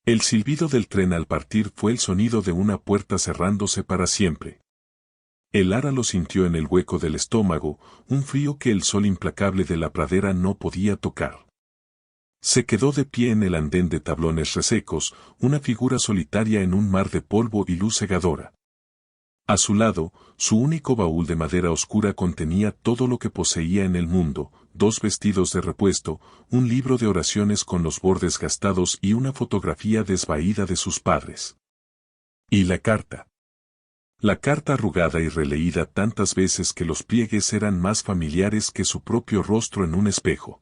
El silbido del tren al partir fue el sonido de una puerta cerrándose para siempre. El Ara lo sintió en el hueco del estómago, un frío que el sol implacable de la pradera no podía tocar. Se quedó de pie en el andén de tablones resecos, una figura solitaria en un mar de polvo y luz cegadora. A su lado, su único baúl de madera oscura contenía todo lo que poseía en el mundo, 2 vestidos de repuesto, un libro de oraciones con los bordes gastados y una fotografía desvaída de sus padres. Y la carta. La carta arrugada y releída tantas veces que los pliegues eran más familiares que su propio rostro en un espejo.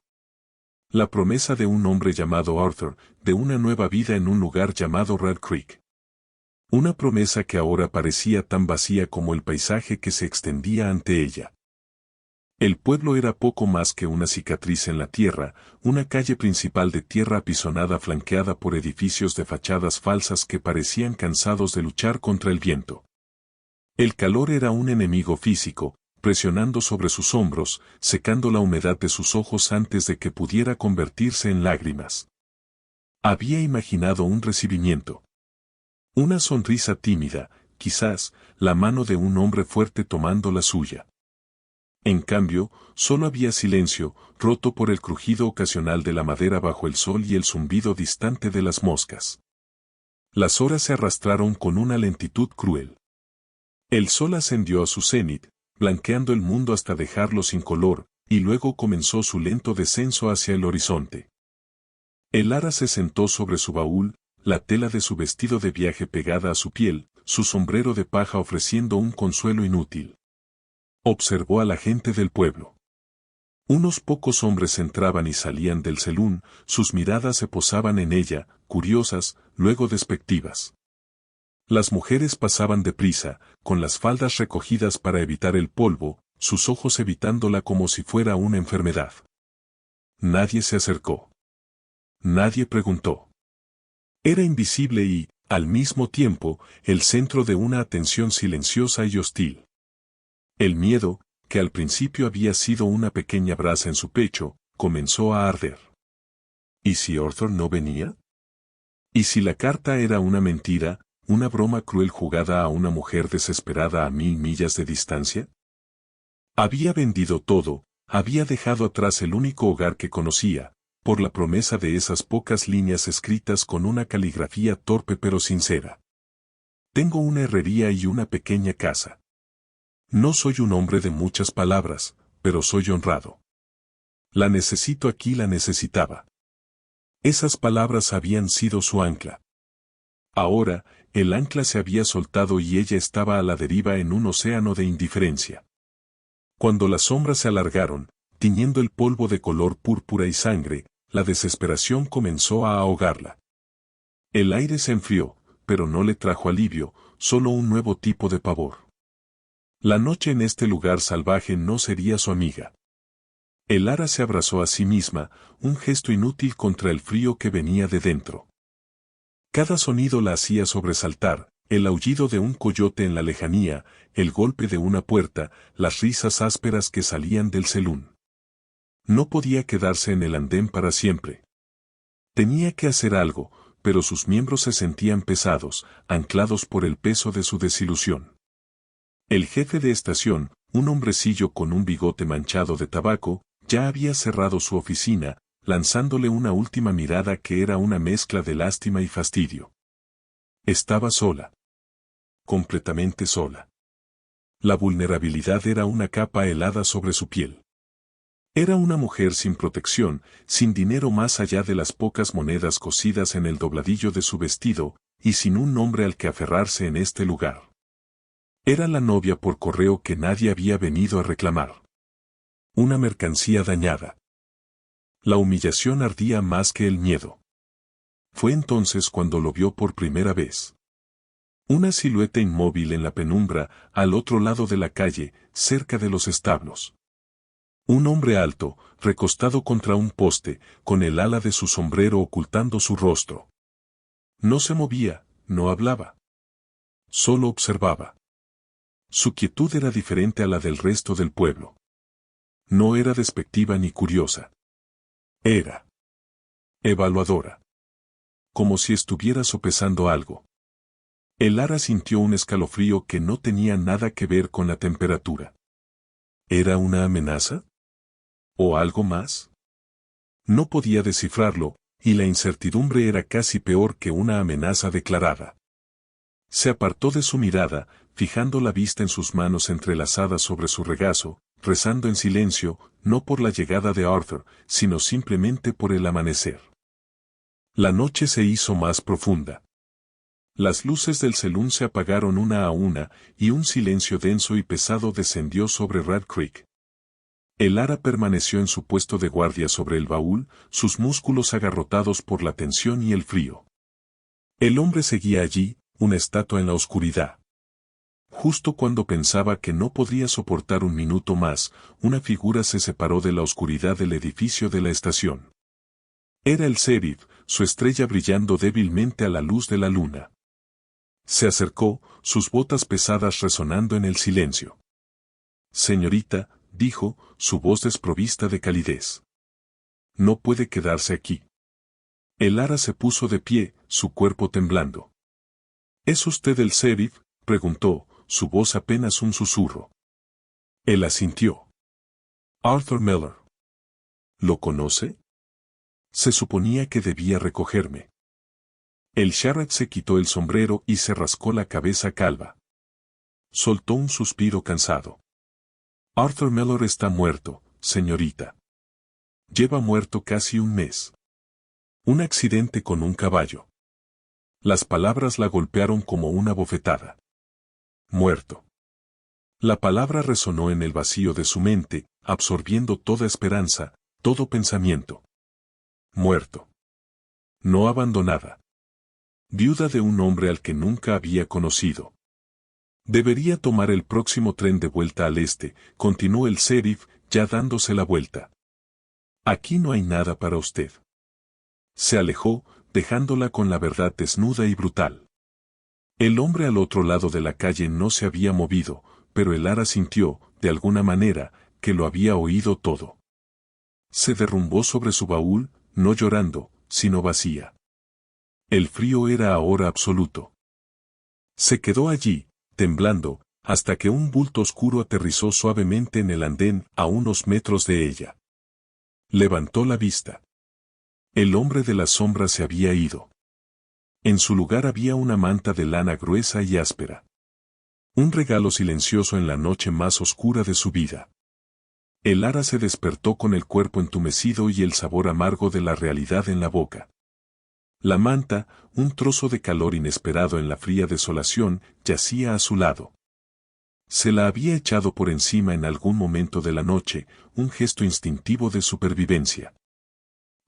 La promesa de un hombre llamado Arthur, de una nueva vida en un lugar llamado Red Creek. Una promesa que ahora parecía tan vacía como el paisaje que se extendía ante ella. El pueblo era poco más que una cicatriz en la tierra, una calle principal de tierra apisonada flanqueada por edificios de fachadas falsas que parecían cansados de luchar contra el viento. El calor era un enemigo físico, presionando sobre sus hombros, secando la humedad de sus ojos antes de que pudiera convertirse en lágrimas. Había imaginado un recibimiento. Una sonrisa tímida, quizás, la mano de un hombre fuerte tomando la suya. En cambio, solo había silencio, roto por el crujido ocasional de la madera bajo el sol y el zumbido distante de las moscas. Las horas se arrastraron con una lentitud cruel. El sol ascendió a su cenit, blanqueando el mundo hasta dejarlo sin color, y luego comenzó su lento descenso hacia el horizonte. El Ara se sentó sobre su baúl, la tela de su vestido de viaje pegada a su piel, su sombrero de paja ofreciendo un consuelo inútil. Observó a la gente del pueblo. Unos pocos hombres entraban y salían del selún, sus miradas se posaban en ella, curiosas, luego despectivas. Las mujeres pasaban deprisa, con las faldas recogidas para evitar el polvo, sus ojos evitándola como si fuera una enfermedad. Nadie se acercó. Nadie preguntó. Era invisible y, al mismo tiempo, el centro de una atención silenciosa y hostil. El miedo, que al principio había sido una pequeña brasa en su pecho, comenzó a arder. ¿Y si Arthur no venía? ¿Y si la carta era una mentira, una broma cruel jugada a una mujer desesperada a 1000 millas de distancia? Había vendido todo, había dejado atrás el único hogar que conocía, por la promesa de esas pocas líneas escritas con una caligrafía torpe pero sincera. Tengo una herrería y una pequeña casa. No soy un hombre de muchas palabras, pero soy honrado. La necesito aquí, la necesitaba. Esas palabras habían sido su ancla. Ahora, el ancla se había soltado y ella estaba a la deriva en un océano de indiferencia. Cuando las sombras se alargaron, tiñendo el polvo de color púrpura y sangre, la desesperación comenzó a ahogarla. El aire se enfrió, pero no le trajo alivio, solo un nuevo tipo de pavor. La noche en este lugar salvaje no sería su amiga. El Ara se abrazó a sí misma, un gesto inútil contra el frío que venía de dentro. Cada sonido la hacía sobresaltar, el aullido de un coyote en la lejanía, el golpe de una puerta, las risas ásperas que salían del selún. No podía quedarse en el andén para siempre. Tenía que hacer algo, pero sus miembros se sentían pesados, anclados por el peso de su desilusión. El jefe de estación, un hombrecillo con un bigote manchado de tabaco, ya había cerrado su oficina, lanzándole una última mirada que era una mezcla de lástima y fastidio. Estaba sola. Completamente sola. La vulnerabilidad era una capa helada sobre su piel. Era una mujer sin protección, sin dinero más allá de las pocas monedas cosidas en el dobladillo de su vestido, y sin un nombre al que aferrarse en este lugar. Era la novia por correo que nadie había venido a reclamar. Una mercancía dañada. La humillación ardía más que el miedo. Fue entonces cuando lo vio por primera vez. Una silueta inmóvil en la penumbra, al otro lado de la calle, cerca de los establos. Un hombre alto, recostado contra un poste, con el ala de su sombrero ocultando su rostro. No se movía, no hablaba. Solo observaba. Su quietud era diferente a la del resto del pueblo. No era despectiva ni curiosa. Era evaluadora. como si estuviera sopesando algo. El ara sintió un escalofrío que no tenía nada que ver con la temperatura. ¿Era una amenaza? ¿O algo más? No podía descifrarlo, y la incertidumbre era casi peor que una amenaza declarada. Se apartó de su mirada, fijando la vista en sus manos entrelazadas sobre su regazo, rezando en silencio, no por la llegada de Arthur, sino simplemente por el amanecer. La noche se hizo más profunda. Las luces del salón se apagaron una a una, y un silencio denso y pesado descendió sobre Rat Creek. El ara permaneció en su puesto de guardia sobre el baúl, sus músculos agarrotados por la tensión y el frío. El hombre seguía allí, una estatua en la oscuridad. Justo cuando pensaba que no podría soportar un minuto más, una figura se separó de la oscuridad del edificio de la estación. Era el sheriff, su estrella brillando débilmente a la luz de la luna. Se acercó, sus botas pesadas resonando en el silencio. «Señorita», dijo, su voz desprovista de calidez. «No puede quedarse aquí». El ara se puso de pie, su cuerpo temblando. «¿Es usted el sheriff?», preguntó, su voz apenas un susurro. Él asintió. «Arthur Miller». «¿Lo conoce?». «Se suponía que debía recogerme». El sheriff se quitó el sombrero y se rascó la cabeza calva. Soltó un suspiro cansado. «Arthur Miller está muerto, señorita. Lleva muerto casi un mes. Un accidente con un caballo». Las palabras la golpearon como una bofetada. «Muerto». La palabra resonó en el vacío de su mente, absorbiendo toda esperanza, todo pensamiento. «Muerto». No abandonada. Viuda de un hombre al que nunca había conocido. Debería tomar el próximo tren de vuelta al este, continuó el sheriff, ya dándose la vuelta. «Aquí no hay nada para usted». Se alejó, dejándola con la verdad desnuda y brutal. El hombre al otro lado de la calle no se había movido, pero el ara sintió, de alguna manera, que lo había oído todo. Se derrumbó sobre su baúl, no llorando, sino vacía. El frío era ahora absoluto. Se quedó allí, temblando, hasta que un bulto oscuro aterrizó suavemente en el andén a unos metros de ella. Levantó la vista. El hombre de las sombras se había ido. En su lugar había una manta de lana gruesa y áspera. Un regalo silencioso en la noche más oscura de su vida. El ara se despertó con el cuerpo entumecido y el sabor amargo de la realidad en la boca. La manta, un trozo de calor inesperado en la fría desolación, yacía a su lado. Se la había echado por encima en algún momento de la noche, un gesto instintivo de supervivencia.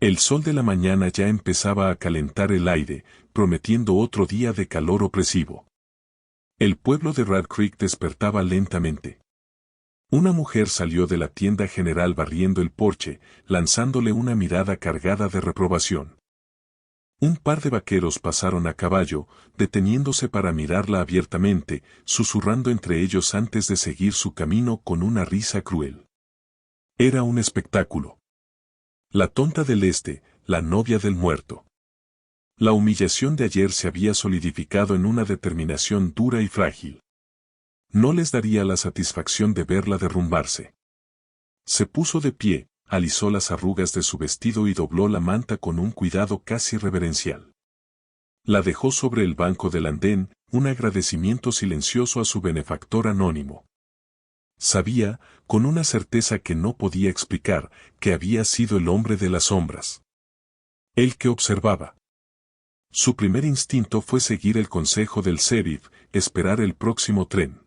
El sol de la mañana ya empezaba a calentar el aire, prometiendo otro día de calor opresivo. El pueblo de Rat Creek despertaba lentamente. Una mujer salió de la tienda general barriendo el porche, lanzándole una mirada cargada de reprobación. Un par de vaqueros pasaron a caballo, deteniéndose para mirarla abiertamente, susurrando entre ellos antes de seguir su camino con una risa cruel. Era un espectáculo. La tonta del este, la novia del muerto. La humillación de ayer se había solidificado en una determinación dura y frágil. No les daría la satisfacción de verla derrumbarse. Se puso de pie, alisó las arrugas de su vestido y dobló la manta con un cuidado casi reverencial. La dejó sobre el banco del andén, un agradecimiento silencioso a su benefactor anónimo. Sabía, con una certeza que no podía explicar, que había sido el hombre de las sombras. El que observaba. Su primer instinto fue seguir el consejo del sheriff, esperar el próximo tren.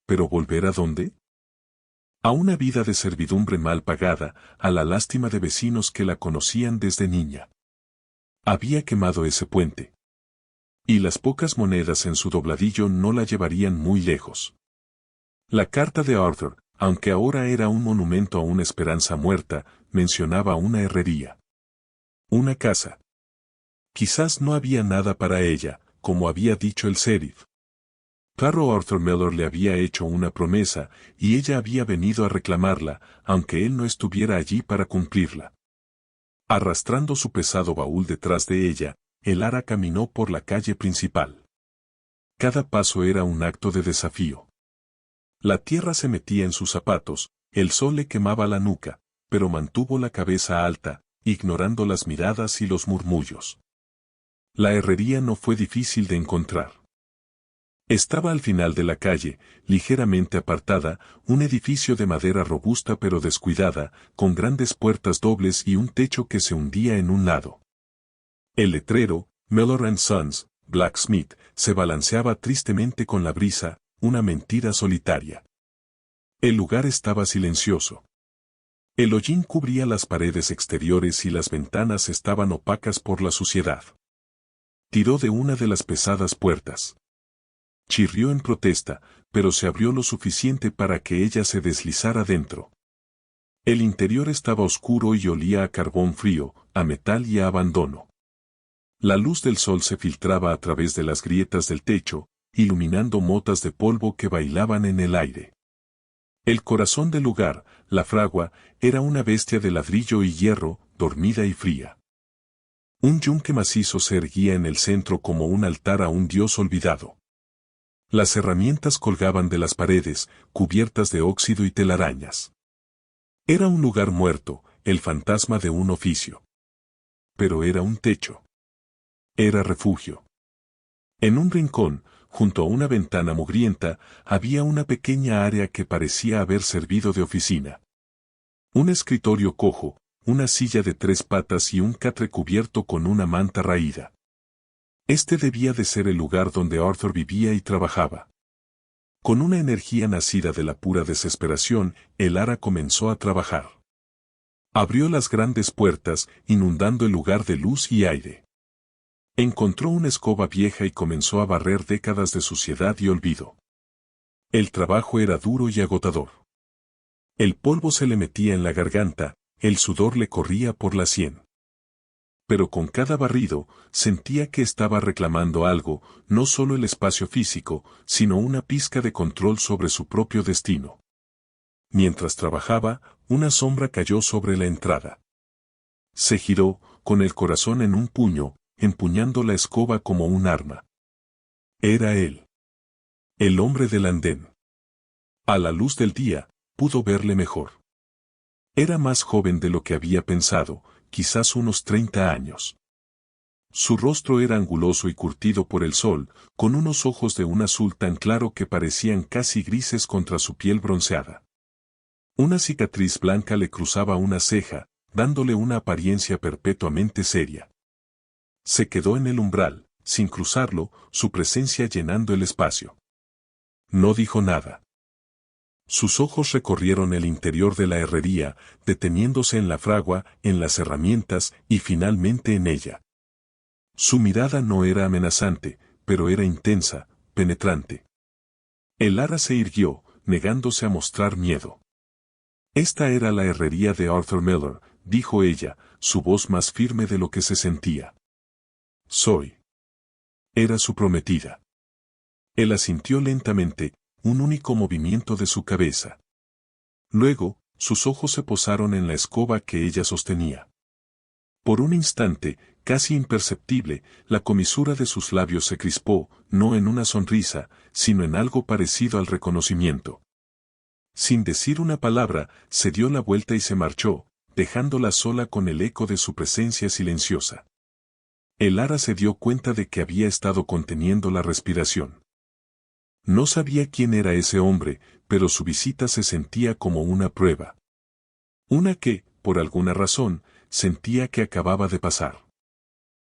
¿Pero volver a dónde? A una vida de servidumbre mal pagada, a la lástima de vecinos que la conocían desde niña. Había quemado ese puente. Y las pocas monedas en su dobladillo no la llevarían muy lejos. La carta de Arthur, aunque ahora era un monumento a una esperanza muerta, mencionaba una herrería. Una casa. Quizás no había nada para ella, como había dicho el sheriff. Claro, Arthur Miller le había hecho una promesa, y ella había venido a reclamarla, aunque él no estuviera allí para cumplirla. Arrastrando su pesado baúl detrás de ella, el Ara caminó por la calle principal. Cada paso era un acto de desafío. La tierra se metía en sus zapatos, el sol le quemaba la nuca, pero mantuvo la cabeza alta, ignorando las miradas y los murmullos. La herrería no fue difícil de encontrar. Estaba al final de la calle, ligeramente apartada, un edificio de madera robusta pero descuidada, con grandes puertas dobles y un techo que se hundía en un lado. El letrero, Miller & Sons, Blacksmith, se balanceaba tristemente con la brisa, una mentira solitaria. El lugar estaba silencioso. El hollín cubría las paredes exteriores y las ventanas estaban opacas por la suciedad. Tiró de una de las pesadas puertas. Chirrió en protesta, pero se abrió lo suficiente para que ella se deslizara dentro. El interior estaba oscuro y olía a carbón frío, a metal y a abandono. La luz del sol se filtraba a través de las grietas del techo, iluminando motas de polvo que bailaban en el aire. El corazón del lugar, la fragua, era una bestia de ladrillo y hierro, dormida y fría. Un yunque macizo se erguía en el centro como un altar a un dios olvidado. Las herramientas colgaban de las paredes, cubiertas de óxido y telarañas. Era un lugar muerto, el fantasma de un oficio. Pero era un techo. Era refugio. En un rincón, junto a una ventana mugrienta, había una pequeña área que parecía haber servido de oficina. Un escritorio cojo, una silla de 3 patas y un catre cubierto con una manta raída. Este debía de ser el lugar donde Arthur vivía y trabajaba. Con una energía nacida de la pura desesperación, el Ara comenzó a trabajar. Abrió las grandes puertas, inundando el lugar de luz y aire. Encontró una escoba vieja y comenzó a barrer décadas de suciedad y olvido. El trabajo era duro y agotador. El polvo se le metía en la garganta, el sudor le corría por la sien. Pero con cada barrido, sentía que estaba reclamando algo, no solo el espacio físico, sino una pizca de control sobre su propio destino. Mientras trabajaba, una sombra cayó sobre la entrada. Se giró, con el corazón en un puño, empuñando la escoba como un arma. Era él. El hombre del andén. A la luz del día, pudo verle mejor. Era más joven de lo que había pensado, quizás unos 30 años. Su rostro era anguloso y curtido por el sol, con unos ojos de un azul tan claro que parecían casi grises contra su piel bronceada. Una cicatriz blanca le cruzaba una ceja, dándole una apariencia perpetuamente seria. Se quedó en el umbral, sin cruzarlo, su presencia llenando el espacio. No dijo nada. Sus ojos recorrieron el interior de la herrería, deteniéndose en la fragua, en las herramientas y finalmente en ella. Su mirada no era amenazante, pero era intensa, penetrante. El Ara se irguió, negándose a mostrar miedo. Esta era la herrería de Arthur Miller, dijo ella, su voz más firme de lo que se sentía. Soy. Era su prometida. Él asintió lentamente, un único movimiento de su cabeza. Luego, sus ojos se posaron en la escoba que ella sostenía. Por un instante, casi imperceptible, la comisura de sus labios se crispó, no en una sonrisa, sino en algo parecido al reconocimiento. Sin decir una palabra, se dio la vuelta y se marchó, dejándola sola con el eco de su presencia silenciosa. El Ara se dio cuenta de que había estado conteniendo la respiración. No sabía quién era ese hombre, pero su visita se sentía como una prueba. Una que, por alguna razón, sentía que acababa de pasar.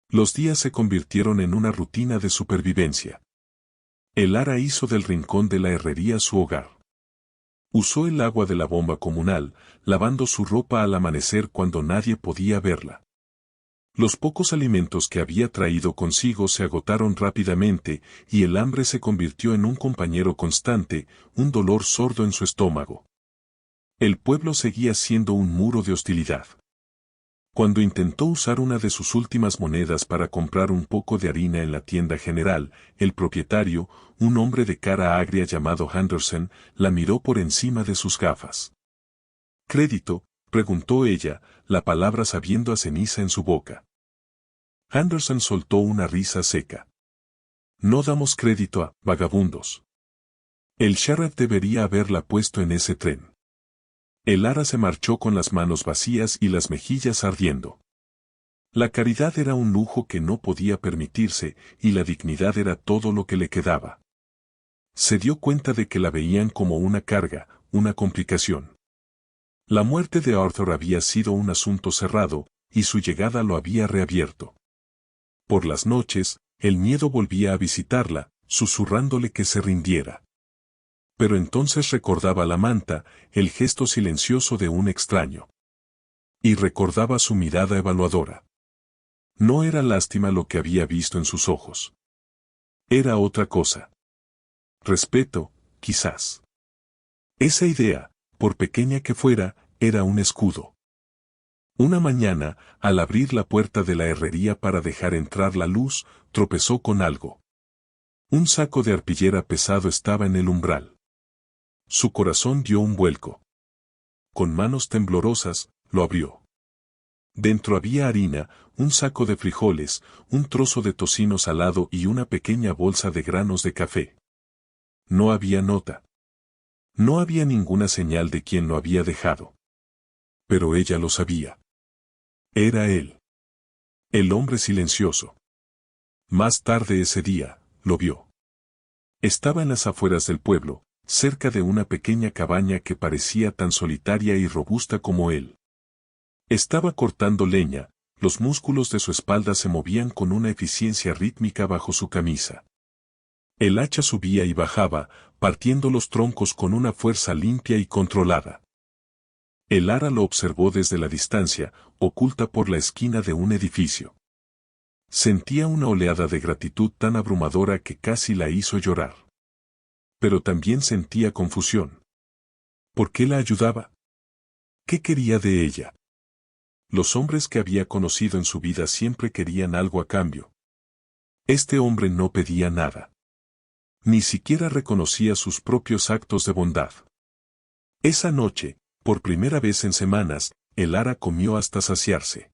Los días se convirtieron en una rutina de supervivencia. El Ara hizo del rincón de la herrería su hogar. Usó el agua de la bomba comunal, lavando su ropa al amanecer cuando nadie podía verla. Los pocos alimentos que había traído consigo se agotaron rápidamente, y el hambre se convirtió en un compañero constante, un dolor sordo en su estómago. El pueblo seguía siendo un muro de hostilidad. Cuando intentó usar una de sus últimas monedas para comprar un poco de harina en la tienda general, el propietario, un hombre de cara agria llamado Henderson, la miró por encima de sus gafas. «¿Crédito?», preguntó ella, la palabra sabiendo a ceniza en su boca. Henderson soltó una risa seca. No damos crédito a vagabundos. El sheriff debería haberla puesto en ese tren. El ara se marchó con las manos vacías y las mejillas ardiendo. La caridad era un lujo que no podía permitirse, y la dignidad era todo lo que le quedaba. Se dio cuenta de que la veían como una carga, una complicación. La muerte de Arthur había sido un asunto cerrado, y su llegada lo había reabierto. Por las noches, el miedo volvía a visitarla, susurrándole que se rindiera. Pero entonces recordaba la manta, el gesto silencioso de un extraño. Y recordaba su mirada evaluadora. No era lástima lo que había visto en sus ojos. Era otra cosa. Respeto, quizás. Esa idea, por pequeña que fuera, era un escudo. Una mañana, al abrir la puerta de la herrería para dejar entrar la luz, tropezó con algo. Un saco de arpillera pesado estaba en el umbral. Su corazón dio un vuelco. Con manos temblorosas, lo abrió. Dentro había harina, un saco de frijoles, un trozo de tocino salado y una pequeña bolsa de granos de café. No había nota. No había ninguna señal de quién lo había dejado. Pero ella lo sabía. Era él. El hombre silencioso. Más tarde ese día, lo vio. Estaba en las afueras del pueblo, cerca de una pequeña cabaña que parecía tan solitaria y robusta como él. Estaba cortando leña, los músculos de su espalda se movían con una eficiencia rítmica bajo su camisa. El hacha subía y bajaba, partiendo los troncos con una fuerza limpia y controlada. El ara lo observó desde la distancia, oculta por la esquina de un edificio. Sentía una oleada de gratitud tan abrumadora que casi la hizo llorar. Pero también sentía confusión. ¿Por qué la ayudaba? ¿Qué quería de ella? Los hombres que había conocido en su vida siempre querían algo a cambio. Este hombre no pedía nada. Ni siquiera reconocía sus propios actos de bondad. Esa noche, por primera vez en semanas, el ara comió hasta saciarse.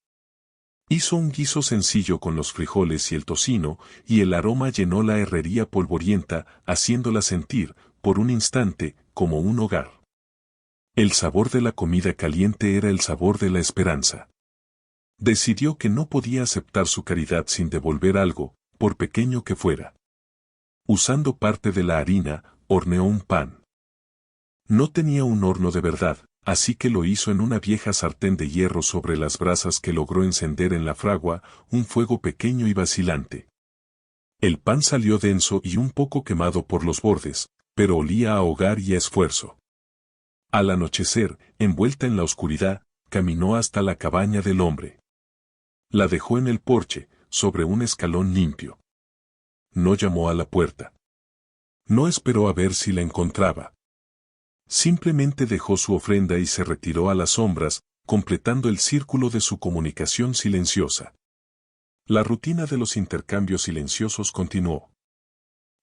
Hizo un guiso sencillo con los frijoles y el tocino, y el aroma llenó la herrería polvorienta, haciéndola sentir, por un instante, como un hogar. El sabor de la comida caliente era el sabor de la esperanza. Decidió que no podía aceptar su caridad sin devolver algo, por pequeño que fuera. Usando parte de la harina, horneó un pan. No tenía un horno de verdad, así que lo hizo en una vieja sartén de hierro sobre las brasas que logró encender en la fragua, un fuego pequeño y vacilante. El pan salió denso y un poco quemado por los bordes, pero olía a hogar y a esfuerzo. Al anochecer, envuelta en la oscuridad, caminó hasta la cabaña del hombre. La dejó en el porche, sobre un escalón limpio. No llamó a la puerta. No esperó a ver si la encontraba. Simplemente dejó su ofrenda y se retiró a las sombras, completando el círculo de su comunicación silenciosa. La rutina de los intercambios silenciosos continuó.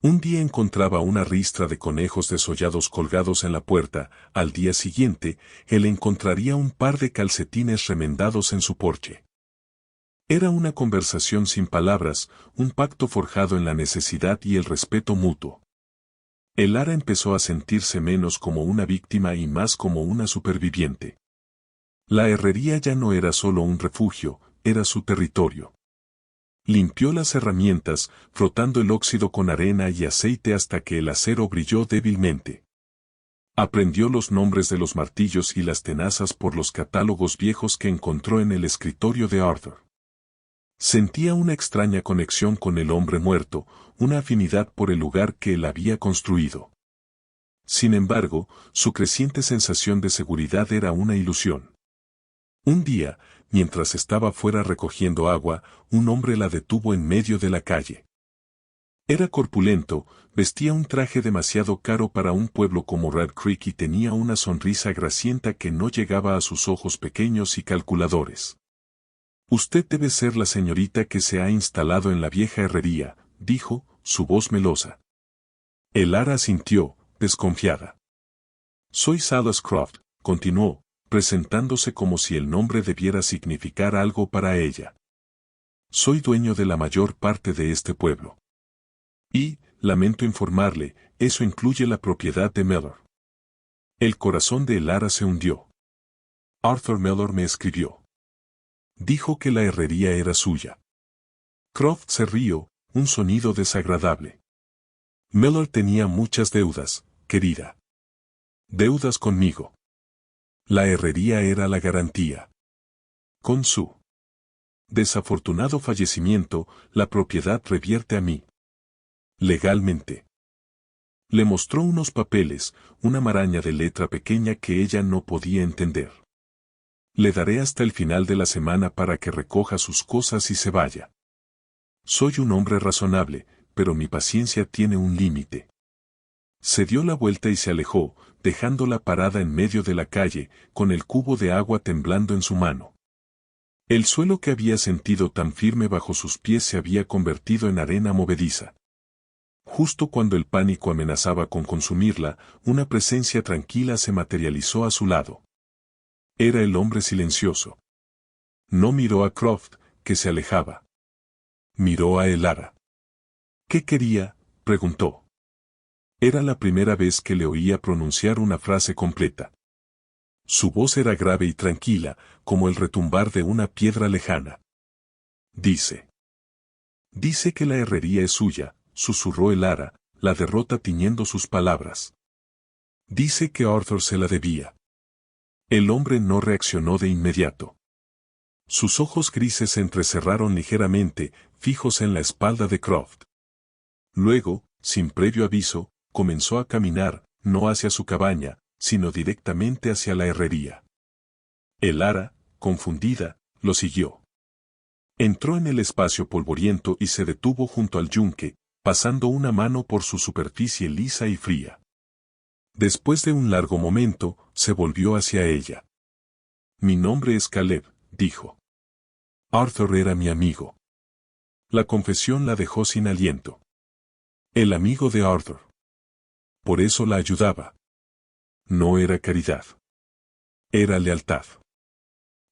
Un día encontraba una ristra de conejos desollados colgados en la puerta, al día siguiente, él encontraría un par de calcetines remendados en su porche. Era una conversación sin palabras, un pacto forjado en la necesidad y el respeto mutuo. El ara empezó a sentirse menos como una víctima y más como una superviviente. La herrería ya no era solo un refugio, era su territorio. Limpió las herramientas, frotando el óxido con arena y aceite hasta que el acero brilló débilmente. Aprendió los nombres de los martillos y las tenazas por los catálogos viejos que encontró en el escritorio de Arthur. Sentía una extraña conexión con el hombre muerto, una afinidad por el lugar que él había construido. Sin embargo, su creciente sensación de seguridad era una ilusión. Un día, mientras estaba fuera recogiendo agua, un hombre la detuvo en medio de la calle. Era corpulento, vestía un traje demasiado caro para un pueblo como Red Creek y tenía una sonrisa grasienta que no llegaba a sus ojos pequeños y calculadores. «Usted debe ser la señorita que se ha instalado en la vieja herrería», dijo, su voz melosa. El ara asintió, desconfiada. «Soy Silas Croft», continuó, presentándose como si el nombre debiera significar algo para ella. Soy dueño de la mayor parte de este pueblo. Y, lamento informarle, eso incluye la propiedad de Mellor. El corazón de Elara se hundió. Arthur Mellor me escribió. Dijo que la herrería era suya. Croft se rió, un sonido desagradable. Mellor tenía muchas deudas, querida. Deudas conmigo. La herrería era la garantía. Con su desafortunado fallecimiento, la propiedad revierte a mí. Legalmente. Le mostró unos papeles, una maraña de letra pequeña que ella no podía entender. Le daré hasta el final de la semana para que recoja sus cosas y se vaya. Soy un hombre razonable, pero mi paciencia tiene un límite. Se dio la vuelta y se alejó, dejándola parada en medio de la calle, con el cubo de agua temblando en su mano. El suelo que había sentido tan firme bajo sus pies se había convertido en arena movediza. Justo cuando el pánico amenazaba con consumirla, una presencia tranquila se materializó a su lado. Era el hombre silencioso. No miró a Croft, que se alejaba. Miró a Elara. ¿Qué quería?, preguntó. Era la primera vez que le oía pronunciar una frase completa. Su voz era grave y tranquila, como el retumbar de una piedra lejana. Dice que la herrería es suya, susurró Elara, la derrota tiñendo sus palabras. Dice que Arthur se la debía. El hombre no reaccionó de inmediato. Sus ojos grises se entrecerraron ligeramente, fijos en la espalda de Croft. Luego, sin previo aviso, comenzó a caminar, no hacia su cabaña, sino directamente hacia la herrería. Elara, confundida, lo siguió. Entró en el espacio polvoriento y se detuvo junto al yunque, pasando una mano por su superficie lisa y fría. Después de un largo momento, se volvió hacia ella. Mi nombre es Caleb, dijo. Arthur era mi amigo. La confesión la dejó sin aliento. El amigo de Arthur. Por eso la ayudaba. No era caridad. Era lealtad.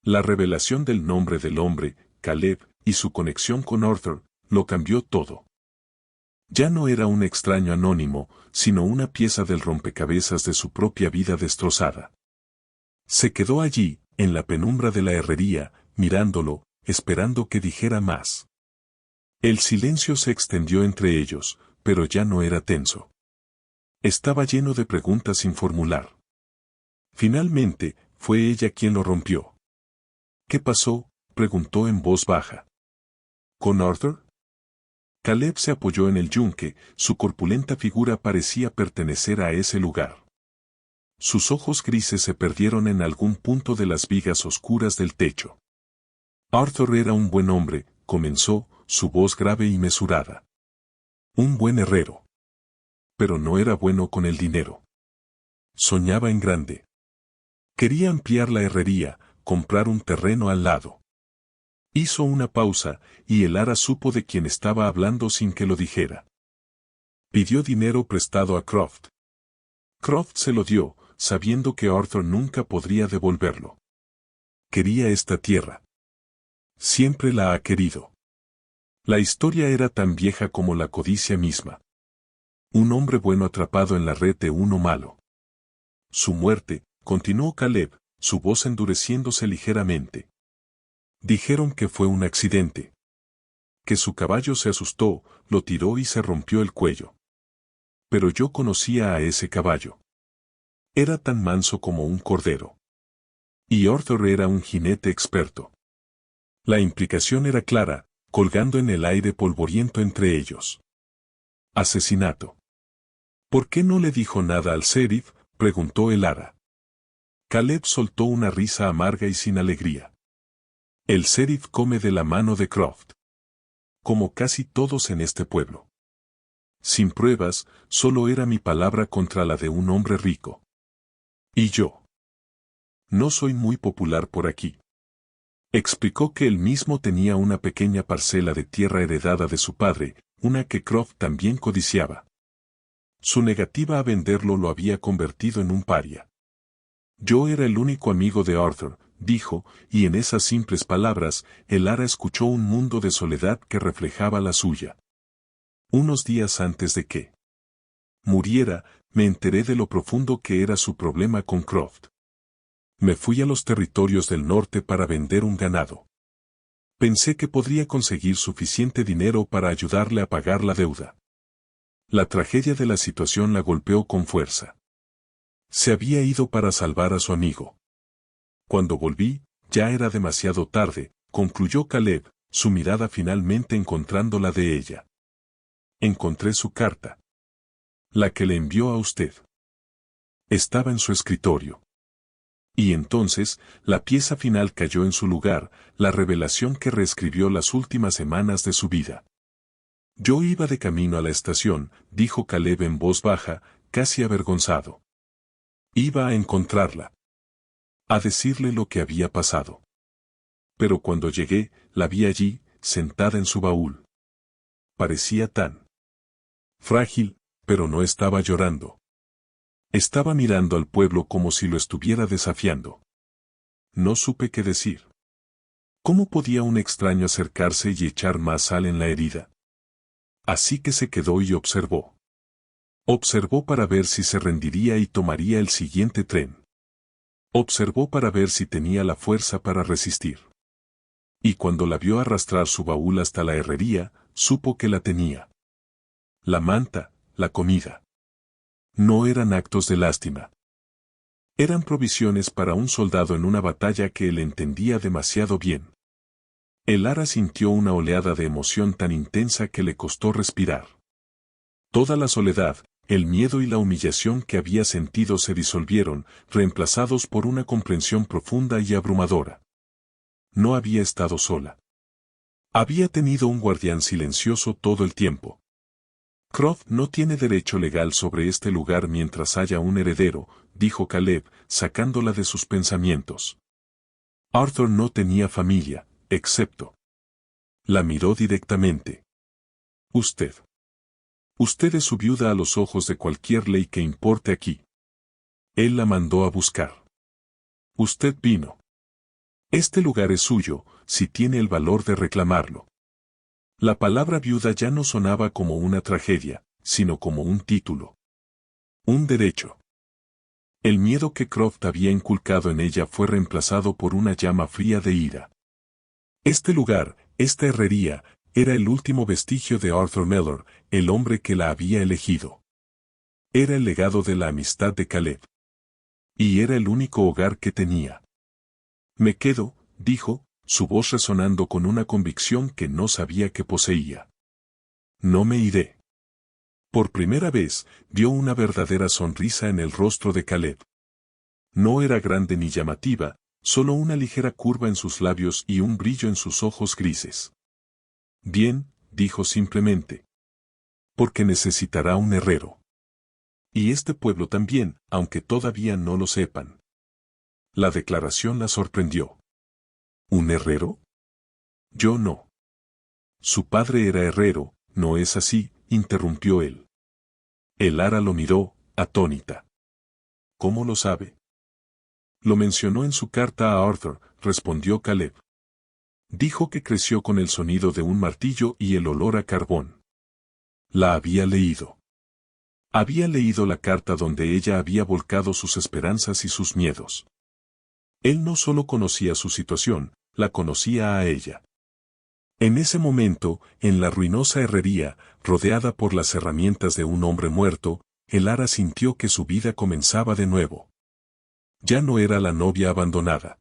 La revelación del nombre del hombre, Caleb, y su conexión con Arthur, lo cambió todo. Ya no era un extraño anónimo, sino una pieza del rompecabezas de su propia vida destrozada. Se quedó allí, en la penumbra de la herrería, mirándolo, esperando que dijera más. El silencio se extendió entre ellos, pero ya no era tenso. Estaba lleno de preguntas sin formular. Finalmente, fue ella quien lo rompió. ¿Qué pasó?, preguntó en voz baja. ¿Con Arthur? Caleb se apoyó en el yunque, su corpulenta figura parecía pertenecer a ese lugar. Sus ojos grises se perdieron en algún punto de las vigas oscuras del techo. Arthur era un buen hombre, comenzó, su voz grave y mesurada. Un buen herrero. Pero no era bueno con el dinero. Soñaba en grande. Quería ampliar la herrería, comprar un terreno al lado. Hizo una pausa, y Elara supo de quién estaba hablando sin que lo dijera. Pidió dinero prestado a Croft. Croft se lo dio, sabiendo que Arthur nunca podría devolverlo. Quería esta tierra. Siempre la ha querido. La historia era tan vieja como la codicia misma. Un hombre bueno atrapado en la red de uno malo. Su muerte, continuó Caleb, su voz endureciéndose ligeramente. Dijeron que fue un accidente. Que su caballo se asustó, lo tiró y se rompió el cuello. Pero yo conocía a ese caballo. Era tan manso como un cordero. Y Arthur era un jinete experto. La implicación era clara, colgando en el aire polvoriento entre ellos. Asesinato. ¿Por qué no le dijo nada al sheriff?, preguntó Elara. Caleb soltó una risa amarga y sin alegría. El sheriff come de la mano de Croft. Como casi todos en este pueblo. Sin pruebas, solo era mi palabra contra la de un hombre rico. Y yo. No soy muy popular por aquí. Explicó que él mismo tenía una pequeña parcela de tierra heredada de su padre, una que Croft también codiciaba. Su negativa a venderlo lo había convertido en un paria. Yo era el único amigo de Arthur, dijo, y en esas simples palabras, el ara escuchó un mundo de soledad que reflejaba la suya. Unos días antes de que muriera, me enteré de lo profundo que era su problema con Croft. Me fui a los territorios del norte para vender un ganado. Pensé que podría conseguir suficiente dinero para ayudarle a pagar la deuda. La tragedia de la situación la golpeó con fuerza. Se había ido para salvar a su amigo. Cuando volví, ya era demasiado tarde, concluyó Caleb, su mirada finalmente encontrando la de ella. Encontré su carta. La que le envió a usted. Estaba en su escritorio. Y entonces, la pieza final cayó en su lugar, la revelación que reescribió las últimas semanas de su vida. Yo iba de camino a la estación, dijo Caleb en voz baja, casi avergonzado. Iba a encontrarla. A decirle lo que había pasado. Pero cuando llegué, la vi allí, sentada en su baúl. Parecía tan frágil, pero no estaba llorando. Estaba mirando al pueblo como si lo estuviera desafiando. No supe qué decir. ¿Cómo podía un extraño acercarse y echar más sal en la herida? Así que se quedó y observó. Observó para ver si se rendiría y tomaría el siguiente tren. Observó para ver si tenía la fuerza para resistir. Y cuando la vio arrastrar su baúl hasta la herrería, supo que la tenía. La manta, la comida. No eran actos de lástima. Eran provisiones para un soldado en una batalla que él entendía demasiado bien. El ara sintió una oleada de emoción tan intensa que le costó respirar. Toda la soledad, el miedo y la humillación que había sentido se disolvieron, reemplazados por una comprensión profunda y abrumadora. No había estado sola. Había tenido un guardián silencioso todo el tiempo. Croft no tiene derecho legal sobre este lugar mientras haya un heredero, dijo Caleb, sacándola de sus pensamientos. Arthur no tenía familia, excepto. La miró directamente. Usted. Usted es su viuda a los ojos de cualquier ley que importe aquí. Él la mandó a buscar. Usted vino. Este lugar es suyo, si tiene el valor de reclamarlo. La palabra viuda ya no sonaba como una tragedia, sino como un título. Un derecho. El miedo que Croft había inculcado en ella fue reemplazado por una llama fría de ira. Este lugar, esta herrería, era el último vestigio de Arthur Mellor, el hombre que la había elegido. Era el legado de la amistad de Caleb. Y era el único hogar que tenía. Me quedo, dijo, su voz resonando con una convicción que no sabía que poseía. No me iré. Por primera vez, vio una verdadera sonrisa en el rostro de Caleb. No era grande ni llamativa, solo una ligera curva en sus labios y un brillo en sus ojos grises. Bien, dijo simplemente. Porque necesitará un herrero. Y este pueblo también, aunque todavía no lo sepan. La declaración la sorprendió. ¿Un herrero? Yo no. Su padre era herrero, ¿no es así?, interrumpió él. El ara lo miró, atónita. ¿Cómo lo sabe? Lo mencionó en su carta a Arthur, respondió Caleb. Dijo que creció con el sonido de un martillo y el olor a carbón. La había leído. Había leído la carta donde ella había volcado sus esperanzas y sus miedos. Él no solo conocía su situación, la conocía a ella. En ese momento, en la ruinosa herrería, rodeada por las herramientas de un hombre muerto, el ara sintió que su vida comenzaba de nuevo. Ya no era la novia abandonada.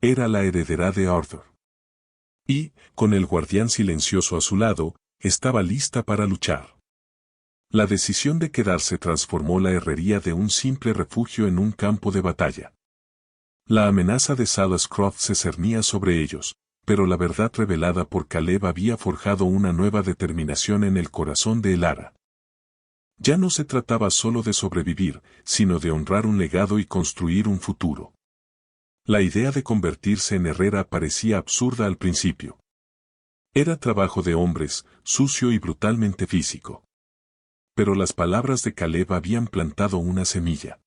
Era la heredera de Arthur. Y, con el guardián silencioso a su lado, estaba lista para luchar. La decisión de quedarse transformó la herrería de un simple refugio en un campo de batalla. La amenaza de Salas Croft se cernía sobre ellos, pero la verdad revelada por Caleb había forjado una nueva determinación en el corazón de el ara. Ya no se trataba solo de sobrevivir, sino de honrar un legado y construir un futuro. La idea de convertirse en herrera parecía absurda al principio. Era trabajo de hombres, sucio y brutalmente físico. Pero las palabras de Caleb habían plantado una semilla.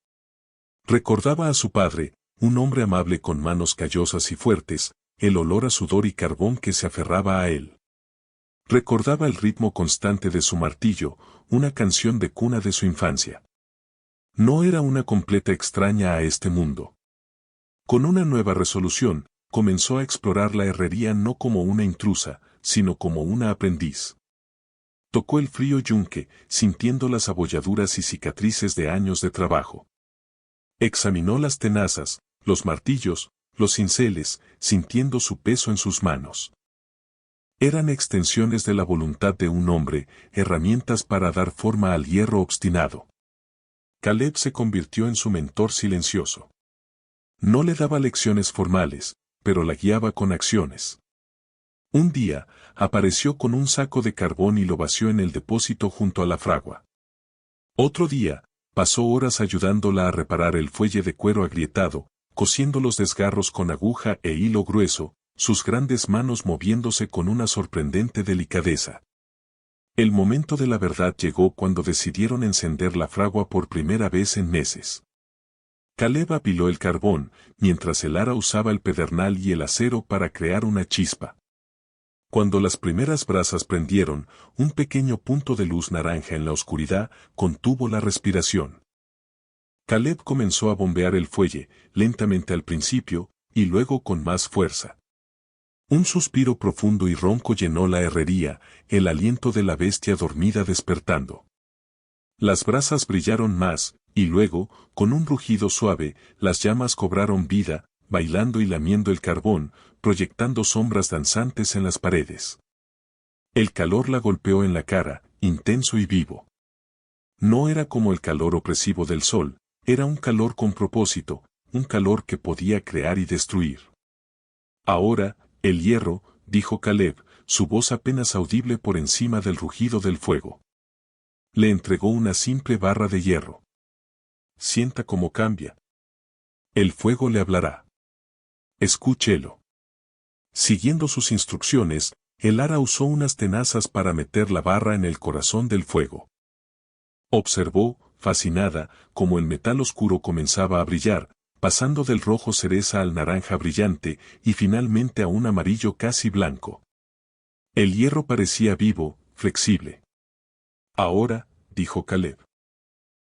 Recordaba a su padre, un hombre amable con manos callosas y fuertes, el olor a sudor y carbón que se aferraba a él. Recordaba el ritmo constante de su martillo, una canción de cuna de su infancia. No era una completa extraña a este mundo. Con una nueva resolución, comenzó a explorar la herrería no como una intrusa, sino como una aprendiz. Tocó el frío yunque, sintiendo las abolladuras y cicatrices de años de trabajo. Examinó las tenazas, los martillos, los cinceles, sintiendo su peso en sus manos. Eran extensiones de la voluntad de un hombre, herramientas para dar forma al hierro obstinado. Caleb se convirtió en su mentor silencioso. No le daba lecciones formales, pero la guiaba con acciones. Un día, apareció con un saco de carbón y lo vació en el depósito junto a la fragua. Otro día, pasó horas ayudándola a reparar el fuelle de cuero agrietado, cosiendo los desgarros con aguja e hilo grueso, sus grandes manos moviéndose con una sorprendente delicadeza. El momento de la verdad llegó cuando decidieron encender la fragua por primera vez en meses. Caleb apiló el carbón, mientras el ara usaba el pedernal y el acero para crear una chispa. Cuando las primeras brasas prendieron, un pequeño punto de luz naranja en la oscuridad contuvo la respiración. Caleb comenzó a bombear el fuelle, lentamente al principio, y luego con más fuerza. Un suspiro profundo y ronco llenó la herrería, el aliento de la bestia dormida despertando. Las brasas brillaron más, y luego, con un rugido suave, las llamas cobraron vida, bailando y lamiendo el carbón, proyectando sombras danzantes en las paredes. El calor la golpeó en la cara, intenso y vivo. No era como el calor opresivo del sol, era un calor con propósito, un calor que podía crear y destruir. Ahora, el hierro, dijo Caleb, su voz apenas audible por encima del rugido del fuego. Le entregó una simple barra de hierro. Sienta cómo cambia. El fuego le hablará. Escúchelo. Siguiendo sus instrucciones, el ara usó unas tenazas para meter la barra en el corazón del fuego. Observó, fascinada, cómo el metal oscuro comenzaba a brillar, pasando del rojo cereza al naranja brillante y finalmente a un amarillo casi blanco. El hierro parecía vivo, flexible. Ahora, dijo Caleb.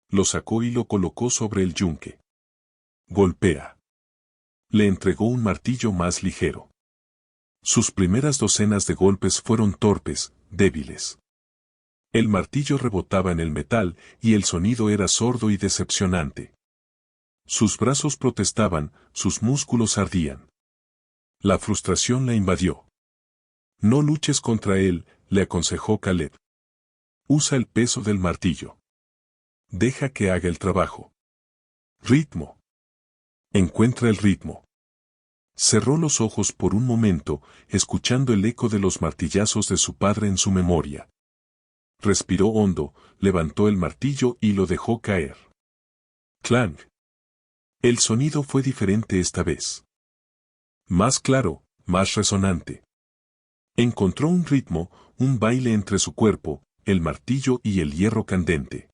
Lo sacó y lo colocó sobre el yunque. Golpea. Le entregó un martillo más ligero. Sus primeras docenas de golpes fueron torpes, débiles. El martillo rebotaba en el metal y el sonido era sordo y decepcionante. Sus brazos protestaban, sus músculos ardían. La frustración la invadió. No luches contra él, le aconsejó Caleb. Usa el peso del martillo. Deja que haga el trabajo. Ritmo. Encuentra el ritmo. Cerró los ojos por un momento, escuchando el eco de los martillazos de su padre en su memoria. Respiró hondo, levantó el martillo y lo dejó caer. Clang. El sonido fue diferente esta vez. Más claro, más resonante. Encontró un ritmo, un baile entre su cuerpo, el martillo y el hierro candente.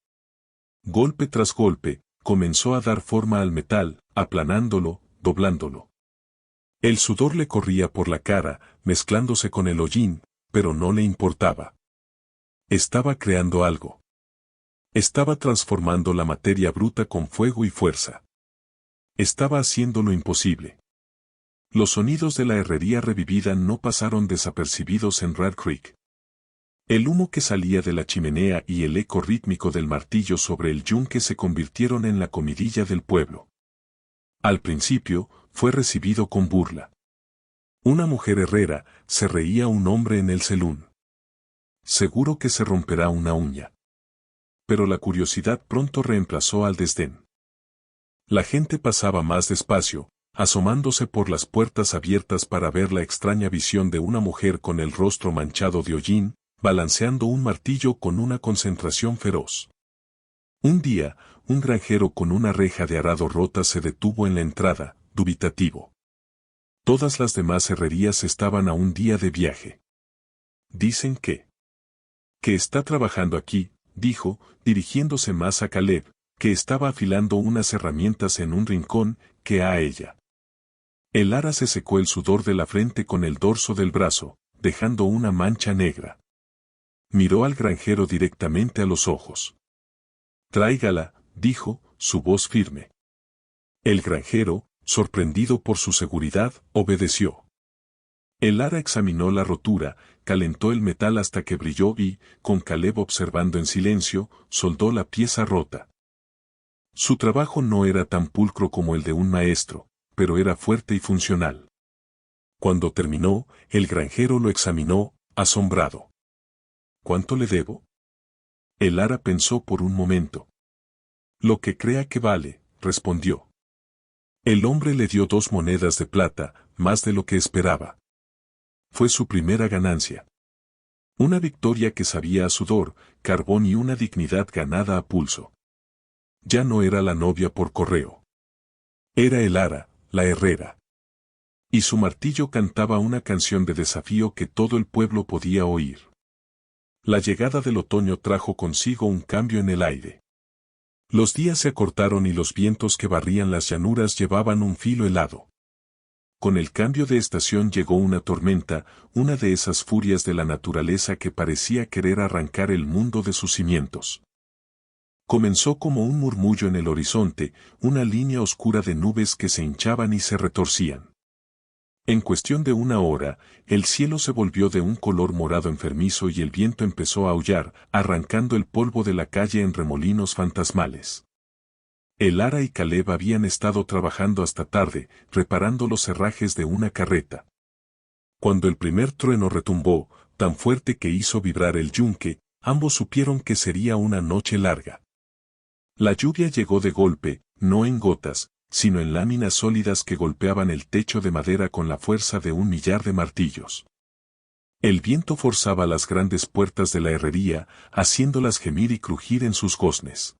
Golpe tras golpe, comenzó a dar forma al metal, aplanándolo, doblándolo. El sudor le corría por la cara, mezclándose con el hollín, pero no le importaba. Estaba creando algo. Estaba transformando la materia bruta con fuego y fuerza. Estaba haciendo lo imposible. Los sonidos de la herrería revivida no pasaron desapercibidos en Red Creek. El humo que salía de la chimenea y el eco rítmico del martillo sobre el yunque se convirtieron en la comidilla del pueblo. Al principio, fue recibido con burla. Una mujer herrera, se reía un hombre en el celún. Seguro que se romperá una uña. Pero la curiosidad pronto reemplazó al desdén. La gente pasaba más despacio, asomándose por las puertas abiertas para ver la extraña visión de una mujer con el rostro manchado de hollín, balanceando un martillo con una concentración feroz. Un día, un granjero con una reja de arado rota se detuvo en la entrada, dubitativo. Todas las demás herrerías estaban a un día de viaje. Dicen que está trabajando aquí, dijo, dirigiéndose más a Caleb, que estaba afilando unas herramientas en un rincón, que a ella. El ara se secó el sudor de la frente con el dorso del brazo, dejando una mancha negra. Miró al granjero directamente a los ojos. Tráigala, dijo, su voz firme. El granjero, sorprendido por su seguridad, obedeció. El ara examinó la rotura, calentó el metal hasta que brilló y, con Caleb observando en silencio, soldó la pieza rota. Su trabajo no era tan pulcro como el de un maestro, pero era fuerte y funcional. Cuando terminó, el granjero lo examinó, asombrado. ¿Cuánto le debo? El ara pensó por un momento. Lo que crea que vale, respondió. El hombre le dio 2 monedas de plata, más de lo que esperaba. Fue su primera ganancia. Una victoria que sabía a sudor, carbón y una dignidad ganada a pulso. Ya no era la novia por correo. Era el ara, la herrera. Y su martillo cantaba una canción de desafío que todo el pueblo podía oír. La llegada del otoño trajo consigo un cambio en el aire. Los días se acortaron y los vientos que barrían las llanuras llevaban un filo helado. Con el cambio de estación llegó una tormenta, una de esas furias de la naturaleza que parecía querer arrancar el mundo de sus cimientos. Comenzó como un murmullo en el horizonte, una línea oscura de nubes que se hinchaban y se retorcían. En cuestión de una hora, el cielo se volvió de un color morado enfermizo y el viento empezó a aullar, arrancando el polvo de la calle en remolinos fantasmales. El ara y Caleb habían estado trabajando hasta tarde, reparando los herrajes de una carreta. Cuando el primer trueno retumbó, tan fuerte que hizo vibrar el yunque, ambos supieron que sería una noche larga. La lluvia llegó de golpe, no en gotas, sino en láminas sólidas que golpeaban el techo de madera con la fuerza de 1.000.000 de martillos. El viento forzaba las grandes puertas de la herrería, haciéndolas gemir y crujir en sus goznes.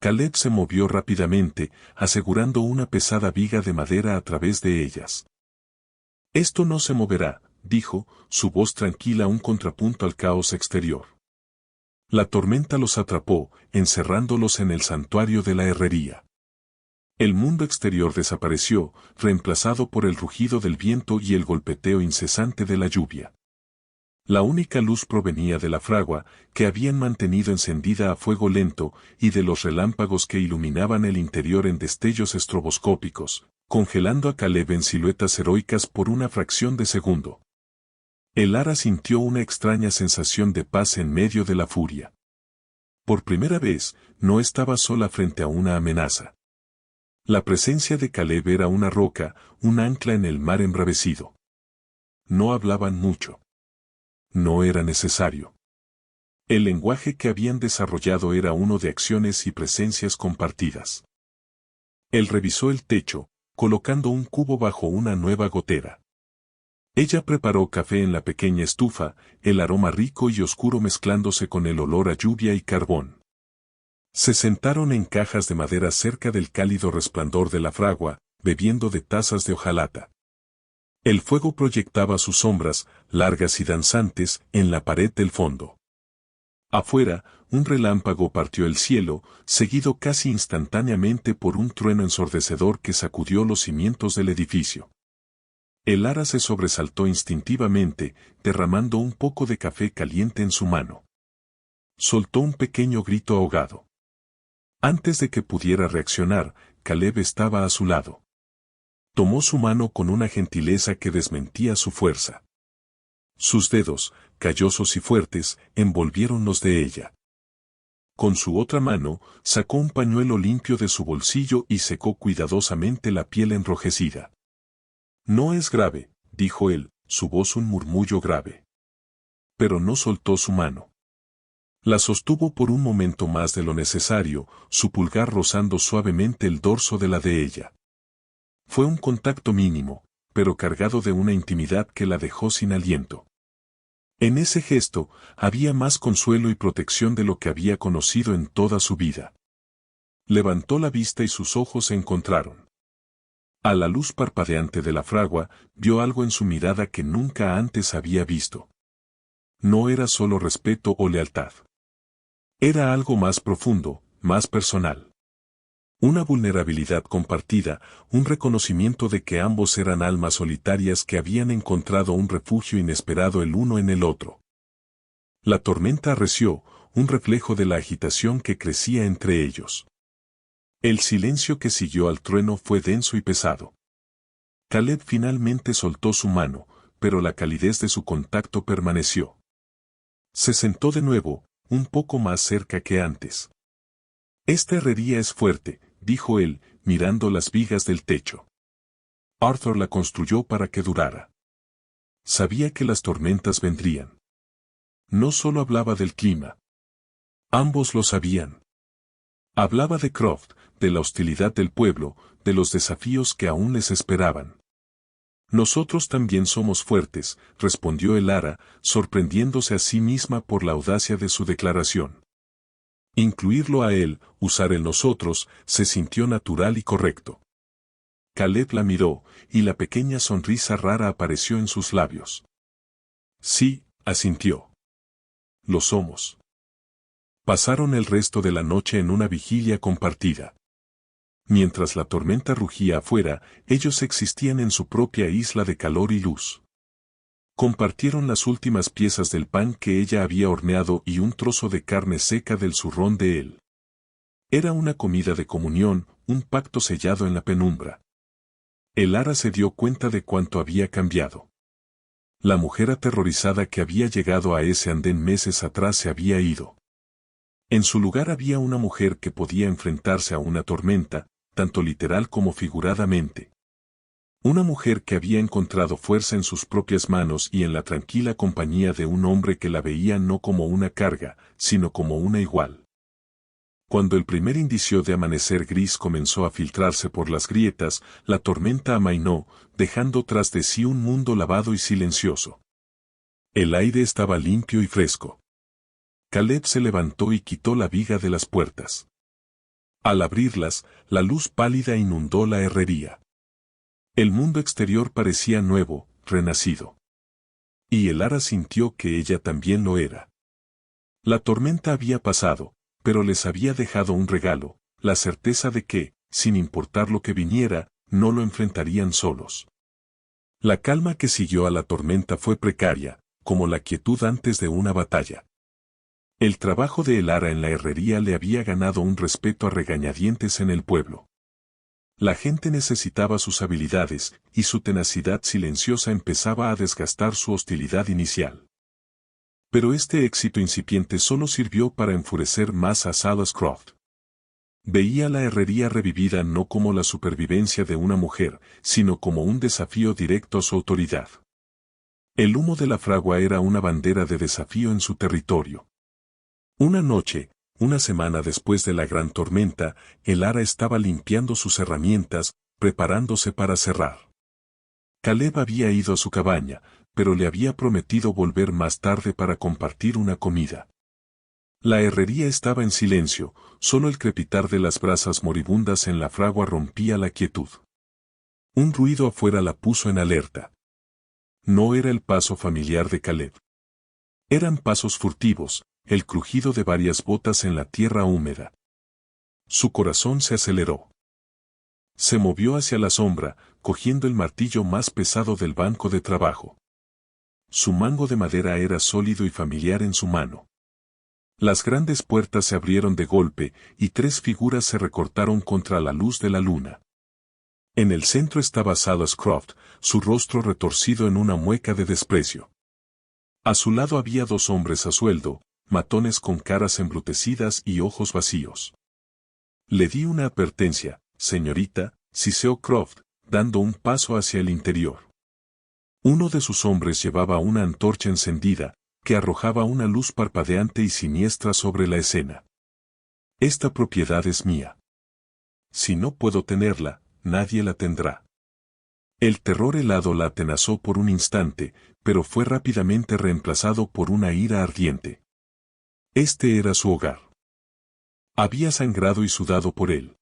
Caleb se movió rápidamente, asegurando una pesada viga de madera a través de ellas. «Esto no se moverá», dijo, su voz tranquila un contrapunto al caos exterior. La tormenta los atrapó, encerrándolos en el santuario de la herrería. El mundo exterior desapareció, reemplazado por el rugido del viento y el golpeteo incesante de la lluvia. La única luz provenía de la fragua, que habían mantenido encendida a fuego lento, y de los relámpagos que iluminaban el interior en destellos estroboscópicos, congelando a Caleb en siluetas heroicas por una fracción de segundo. El ara sintió una extraña sensación de paz en medio de la furia. Por primera vez, no estaba sola frente a una amenaza. La presencia de Caleb era una roca, un ancla en el mar embravecido. No hablaban mucho. No era necesario. El lenguaje que habían desarrollado era uno de acciones y presencias compartidas. Él revisó el techo, colocando un cubo bajo una nueva gotera. Ella preparó café en la pequeña estufa, el aroma rico y oscuro mezclándose con el olor a lluvia y carbón. Se sentaron en cajas de madera cerca del cálido resplandor de la fragua, bebiendo de tazas de hojalata. El fuego proyectaba sus sombras, largas y danzantes, en la pared del fondo. Afuera, un relámpago partió el cielo, seguido casi instantáneamente por un trueno ensordecedor que sacudió los cimientos del edificio. El ara se sobresaltó instintivamente, derramando un poco de café caliente en su mano. Soltó un pequeño grito ahogado. Antes de que pudiera reaccionar, Caleb estaba a su lado. Tomó su mano con una gentileza que desmentía su fuerza. Sus dedos, callosos y fuertes, envolvieron los de ella. Con su otra mano, sacó un pañuelo limpio de su bolsillo y secó cuidadosamente la piel enrojecida. «No es grave», dijo él, su voz un murmullo grave. Pero no soltó su mano. La sostuvo por un momento más de lo necesario, su pulgar rozando suavemente el dorso de la de ella. Fue un contacto mínimo, pero cargado de una intimidad que la dejó sin aliento. En ese gesto, había más consuelo y protección de lo que había conocido en toda su vida. Levantó la vista y sus ojos se encontraron. A la luz parpadeante de la fragua, vio algo en su mirada que nunca antes había visto. No era solo respeto o lealtad. Era algo más profundo, más personal. Una vulnerabilidad compartida, un reconocimiento de que ambos eran almas solitarias que habían encontrado un refugio inesperado el uno en el otro. La tormenta arreció, un reflejo de la agitación que crecía entre ellos. El silencio que siguió al trueno fue denso y pesado. Caleb finalmente soltó su mano, pero la calidez de su contacto permaneció. Se sentó de nuevo, un poco más cerca que antes. Esta herrería es fuerte, dijo él, mirando las vigas del techo. Arthur la construyó para que durara. Sabía que las tormentas vendrían. No solo hablaba del clima. Ambos lo sabían. Hablaba de Croft, de la hostilidad del pueblo, de los desafíos que aún les esperaban. Nosotros también somos fuertes, respondió Elara, sorprendiéndose a sí misma por la audacia de su declaración. Incluirlo a él, usar el nosotros, se sintió natural y correcto. Caleb la miró, y la pequeña sonrisa rara apareció en sus labios. Sí, asintió. Lo somos. Pasaron el resto de la noche en una vigilia compartida. Mientras la tormenta rugía afuera, ellos existían en su propia isla de calor y luz. Compartieron las últimas piezas del pan que ella había horneado y un trozo de carne seca del zurrón de él. Era una comida de comunión, un pacto sellado en la penumbra. Elara se dio cuenta de cuánto había cambiado. La mujer aterrorizada que había llegado a ese andén meses atrás se había ido. En su lugar había una mujer que podía enfrentarse a una tormenta, tanto literal como figuradamente. Una mujer que había encontrado fuerza en sus propias manos y en la tranquila compañía de un hombre que la veía no como una carga, sino como una igual. Cuando el primer indicio de amanecer gris comenzó a filtrarse por las grietas, la tormenta amainó, dejando tras de sí un mundo lavado y silencioso. El aire estaba limpio y fresco. Caleb se levantó y quitó la viga de las puertas. Al abrirlas, la luz pálida inundó la herrería. El mundo exterior parecía nuevo, renacido. Y Elara sintió que ella también lo era. La tormenta había pasado, pero les había dejado un regalo, la certeza de que, sin importar lo que viniera, no lo enfrentarían solos. La calma que siguió a la tormenta fue precaria, como la quietud antes de una batalla. El trabajo de Elara en la herrería le había ganado un respeto a regañadientes en el pueblo. La gente necesitaba sus habilidades, y su tenacidad silenciosa empezaba a desgastar su hostilidad inicial. Pero este éxito incipiente solo sirvió para enfurecer más a Silas Croft. Veía la herrería revivida no como la supervivencia de una mujer, sino como un desafío directo a su autoridad. El humo de la fragua era una bandera de desafío en su territorio. Una noche, una semana después de la gran tormenta, Elara estaba limpiando sus herramientas, preparándose para cerrar. Caleb había ido a su cabaña, pero le había prometido volver más tarde para compartir una comida. La herrería estaba en silencio, solo el crepitar de las brasas moribundas en la fragua rompía la quietud. Un ruido afuera la puso en alerta. No era el paso familiar de Caleb. Eran pasos furtivos, el crujido de varias botas en la tierra húmeda. Su corazón se aceleró. Se movió hacia la sombra, cogiendo el martillo más pesado del banco de trabajo. Su mango de madera era sólido y familiar en su mano. Las grandes puertas se abrieron de golpe, y tres figuras se recortaron contra la luz de la luna. En el centro estaba Silas Croft, su rostro retorcido en una mueca de desprecio. A su lado había dos hombres a sueldo, matones con caras embrutecidas y ojos vacíos. Le di una advertencia, señorita, siseó Croft, dando un paso hacia el interior. Uno de sus hombres llevaba una antorcha encendida, que arrojaba una luz parpadeante y siniestra sobre la escena. Esta propiedad es mía. Si no puedo tenerla, nadie la tendrá. El terror helado la atenazó por un instante, pero fue rápidamente reemplazado por una ira ardiente. Este era su hogar. Había sangrado y sudado por él.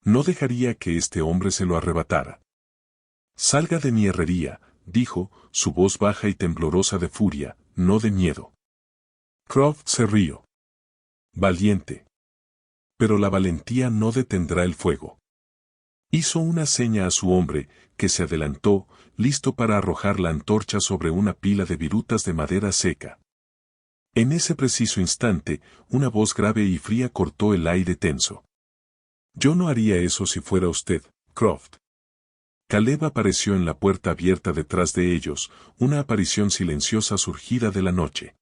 No dejaría que este hombre se lo arrebatara. Salga de mi herrería, dijo, su voz baja y temblorosa de furia, no de miedo. Croft se rió. Valiente. Pero la valentía no detendrá el fuego. Hizo una seña a su hombre, que se adelantó, listo para arrojar la antorcha sobre una pila de virutas de madera seca. En ese preciso instante, una voz grave y fría cortó el aire tenso. «Yo no haría eso si fuera usted, Croft». Caleb apareció en la puerta abierta detrás de ellos, una aparición silenciosa surgida de la noche.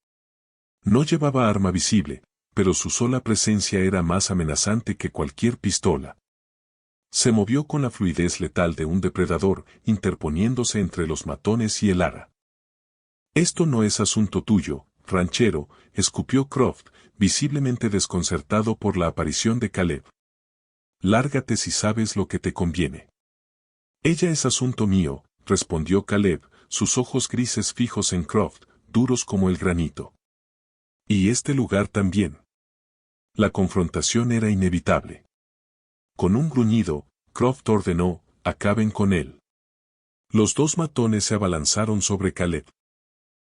No llevaba arma visible, pero su sola presencia era más amenazante que cualquier pistola. Se movió con la fluidez letal de un depredador, interponiéndose entre los matones y el ara. «Esto no es asunto tuyo, ranchero», escupió Croft, visiblemente desconcertado por la aparición de Caleb. «Lárgate si sabes lo que te conviene». «Ella es asunto mío», respondió Caleb, sus ojos grises fijos en Croft, duros como el granito. «Y este lugar también». La confrontación era inevitable. Con un gruñido, Croft ordenó: «Acaben con él». Los dos matones se abalanzaron sobre Caleb.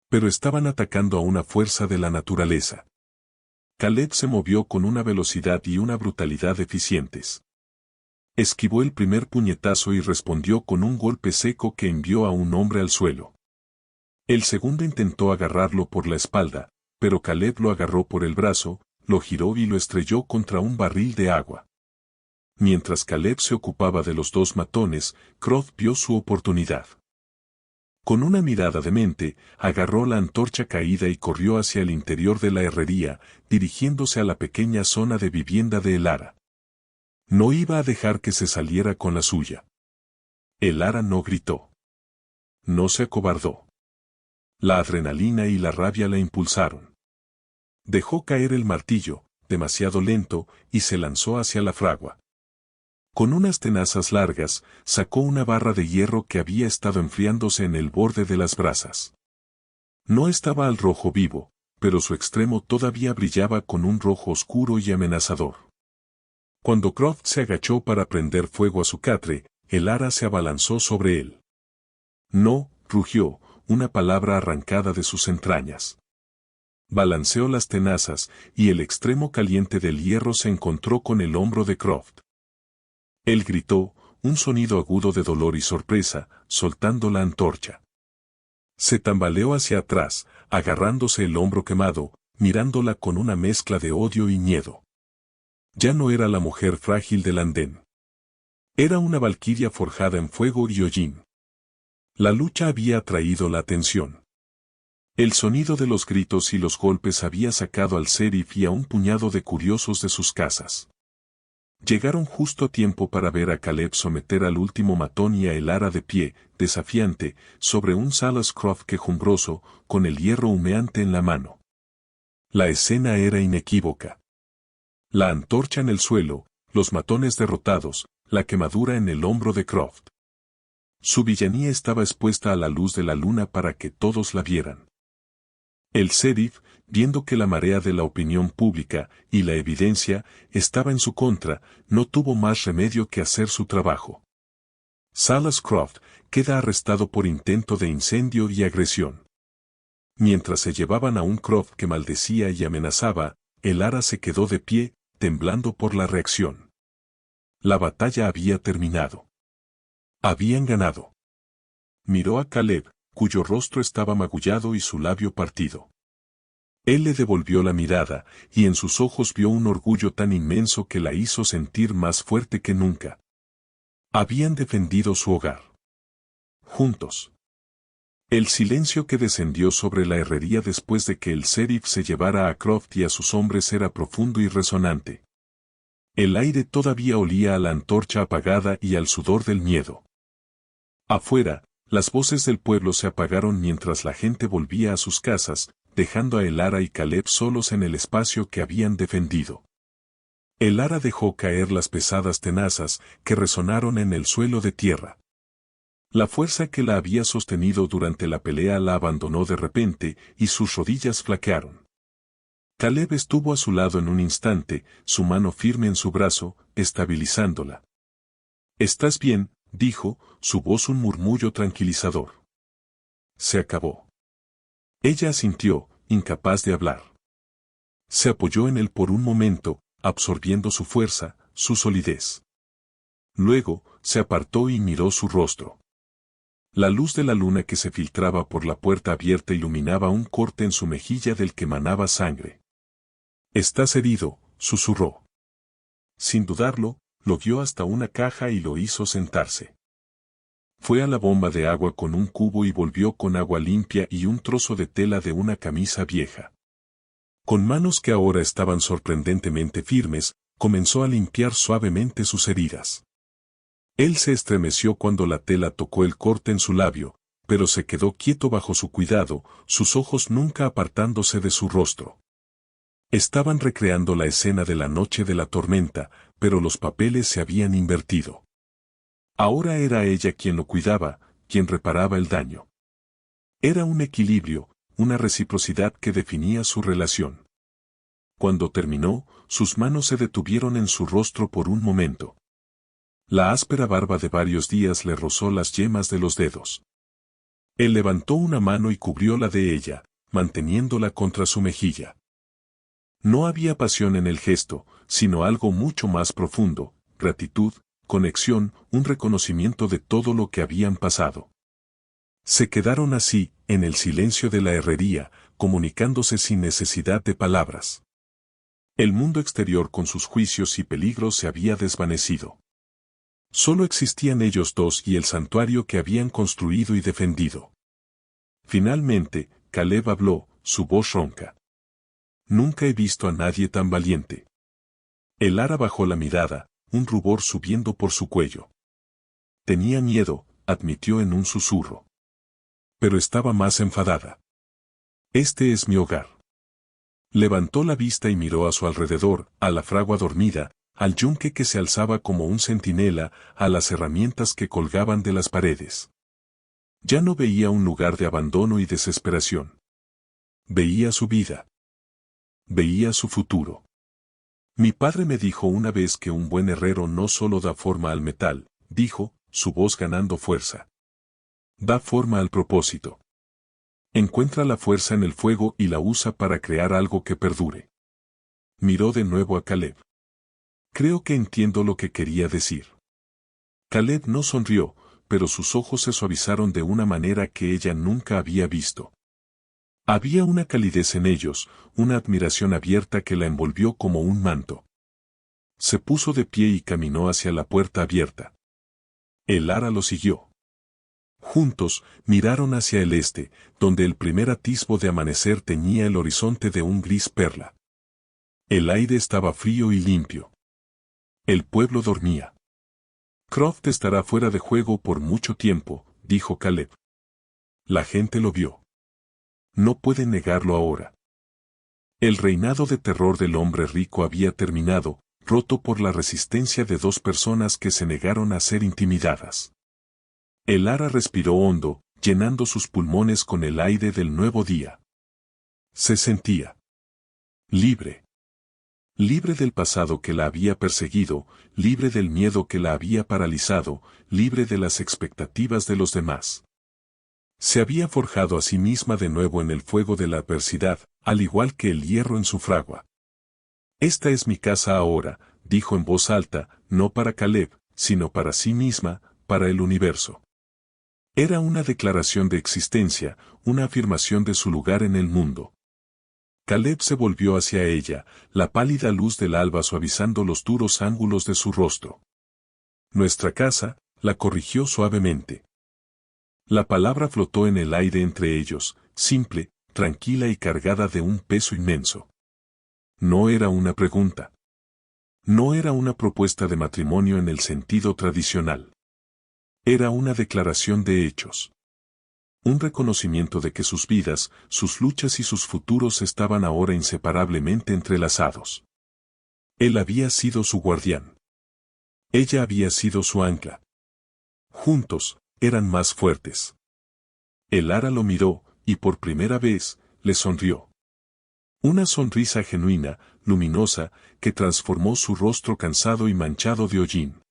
Pero estaban atacando a una fuerza de la naturaleza. Caleb se movió con una velocidad y una brutalidad eficientes. Esquivó el primer puñetazo y respondió con un golpe seco que envió a un hombre al suelo. El segundo intentó agarrarlo por la espalda, pero Caleb lo agarró por el brazo, lo giró y lo estrelló contra un barril de agua. Mientras Caleb se ocupaba de los dos matones, Croft vio su oportunidad. Con una mirada demente, agarró la antorcha caída y corrió hacia el interior de la herrería, dirigiéndose a la pequeña zona de vivienda de el ara. No iba a dejar que se saliera con la suya. El ara no gritó. No se acobardó. La adrenalina y la rabia la impulsaron. Dejó caer el martillo, demasiado lento, y se lanzó hacia la fragua. Con unas tenazas largas, sacó una barra de hierro que había estado enfriándose en el borde de las brasas. No estaba al rojo vivo, pero su extremo todavía brillaba con un rojo oscuro y amenazador. Cuando Croft se agachó para prender fuego a su catre, el ara se abalanzó sobre él. «No», rugió, una palabra arrancada de sus entrañas. Balanceó las tenazas, y el extremo caliente del hierro se encontró con el hombro de Croft. Él gritó, un sonido agudo de dolor y sorpresa, soltando la antorcha. Se tambaleó hacia atrás, agarrándose el hombro quemado, mirándola con una mezcla de odio y miedo. Ya no era la mujer frágil del andén. Era una valquiria forjada en fuego y hollín. La lucha había atraído la atención. El sonido de los gritos y los golpes había sacado al sheriff y a un puñado de curiosos de sus casas. Llegaron justo a tiempo para ver a Caleb someter al último matón y a el ara de pie, desafiante, sobre un Salas Croft quejumbroso, con el hierro humeante en la mano. La escena era inequívoca. La antorcha en el suelo, los matones derrotados, la quemadura en el hombro de Croft. Su villanía estaba expuesta a la luz de la luna para que todos la vieran. El sheriff, viendo que la marea de la opinión pública y la evidencia estaba en su contra, no tuvo más remedio que hacer su trabajo. Salas Croft queda arrestado por intento de incendio y agresión. Mientras se llevaban a un Croft que maldecía y amenazaba, el ara se quedó de pie, temblando por la reacción. La batalla había terminado. Habían ganado. Miró a Caleb, cuyo rostro estaba magullado y su labio partido. Él le devolvió la mirada, y en sus ojos vio un orgullo tan inmenso que la hizo sentir más fuerte que nunca. Habían defendido su hogar. Juntos. El silencio que descendió sobre la herrería después de que el sheriff se llevara a Croft y a sus hombres era profundo y resonante. El aire todavía olía a la antorcha apagada y al sudor del miedo. Afuera, las voces del pueblo se apagaron mientras la gente volvía a sus casas, dejando a el ara y Caleb solos en el espacio que habían defendido. El ara dejó caer las pesadas tenazas, que resonaron en el suelo de tierra. La fuerza que la había sostenido durante la pelea la abandonó de repente, y sus rodillas flaquearon. Caleb estuvo a su lado en un instante, su mano firme en su brazo, estabilizándola. «¿Estás bien?», dijo, su voz un murmullo tranquilizador. Se acabó. Ella asintió, incapaz de hablar. Se apoyó en él por un momento, absorbiendo su fuerza, su solidez. Luego, se apartó y miró su rostro. La luz de la luna que se filtraba por la puerta abierta iluminaba un corte en su mejilla del que manaba sangre. «Estás herido», susurró. Sin dudarlo, lo guió hasta una caja y lo hizo sentarse. Fue a la bomba de agua con un cubo y volvió con agua limpia y un trozo de tela de una camisa vieja. Con manos que ahora estaban sorprendentemente firmes, comenzó a limpiar suavemente sus heridas. Él se estremeció cuando la tela tocó el corte en su labio, pero se quedó quieto bajo su cuidado, sus ojos nunca apartándose de su rostro. Estaban recreando la escena de la noche de la tormenta, pero los papeles se habían invertido. Ahora era ella quien lo cuidaba, quien reparaba el daño. Era un equilibrio, una reciprocidad que definía su relación. Cuando terminó, sus manos se detuvieron en su rostro por un momento. La áspera barba de varios días le rozó las yemas de los dedos. Él levantó una mano y cubrió la de ella, manteniéndola contra su mejilla. No había pasión en el gesto, sino algo mucho más profundo, gratitud, conexión, un reconocimiento de todo lo que habían pasado. Se quedaron así, en el silencio de la herrería, comunicándose sin necesidad de palabras. El mundo exterior con sus juicios y peligros se había desvanecido. Solo existían ellos dos y el santuario que habían construido y defendido. Finalmente, Caleb habló, su voz ronca. Nunca he visto a nadie tan valiente. El ara bajó la mirada, un rubor subiendo por su cuello. Tenía miedo, admitió en un susurro. Pero estaba más enfadada. Este es mi hogar. Levantó la vista y miró a su alrededor, a la fragua dormida, al yunque que se alzaba como un centinela, a las herramientas que colgaban de las paredes. Ya no veía un lugar de abandono y desesperación. Veía su vida. Veía su futuro. Mi padre me dijo una vez que un buen herrero no solo da forma al metal, dijo, su voz ganando fuerza. Da forma al propósito. Encuentra la fuerza en el fuego y la usa para crear algo que perdure. Miró de nuevo a Caleb. Creo que entiendo lo que quería decir. Caleb no sonrió, pero sus ojos se suavizaron de una manera que ella nunca había visto. Había una calidez en ellos, una admiración abierta que la envolvió como un manto. Se puso de pie y caminó hacia la puerta abierta. El ara lo siguió. Juntos, miraron hacia el este, donde el primer atisbo de amanecer teñía el horizonte de un gris perla. El aire estaba frío y limpio. El pueblo dormía. Croft estará fuera de juego por mucho tiempo, dijo Caleb. La gente lo vio. No pueden negarlo ahora. El reinado de terror del hombre rico había terminado, roto por la resistencia de dos personas que se negaron a ser intimidadas. El ara respiró hondo, llenando sus pulmones con el aire del nuevo día. Se sentía libre. Libre del pasado que la había perseguido, libre del miedo que la había paralizado, libre de las expectativas de los demás. Se había forjado a sí misma de nuevo en el fuego de la adversidad, al igual que el hierro en su fragua. Esta es mi casa ahora, dijo en voz alta, no para Caleb, sino para sí misma, para el universo. Era una declaración de existencia, una afirmación de su lugar en el mundo. Caleb se volvió hacia ella, la pálida luz del alba suavizando los duros ángulos de su rostro. Nuestra casa, la corrigió suavemente. La palabra flotó en el aire entre ellos, simple, tranquila y cargada de un peso inmenso. No era una pregunta. No era una propuesta de matrimonio en el sentido tradicional. Era una declaración de hechos. Un reconocimiento de que sus vidas, sus luchas y sus futuros estaban ahora inseparablemente entrelazados. Él había sido su guardián. Ella había sido su ancla. Juntos, eran más fuertes. El ara lo miró, y por primera vez, le sonrió. Una sonrisa genuina, luminosa, que transformó su rostro cansado y manchado de hollín.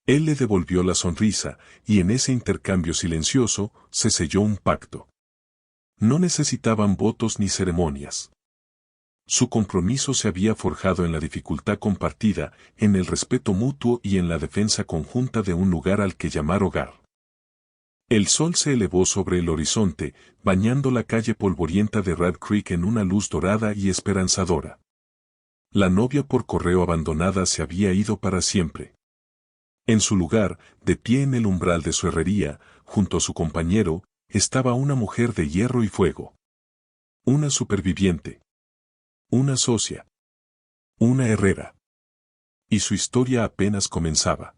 Él le devolvió la sonrisa, y en ese intercambio silencioso, se selló un pacto. No necesitaban votos ni ceremonias. Su compromiso se había forjado en la dificultad compartida, en el respeto mutuo y en la defensa conjunta de un lugar al que llamar hogar. El sol se elevó sobre el horizonte, bañando la calle polvorienta de Red Creek en una luz dorada y esperanzadora. La novia por correo abandonada se había ido para siempre. En su lugar, de pie en el umbral de su herrería, junto a su compañero, estaba una mujer de hierro y fuego. Una superviviente. Una socia. Una herrera. Y su historia apenas comenzaba.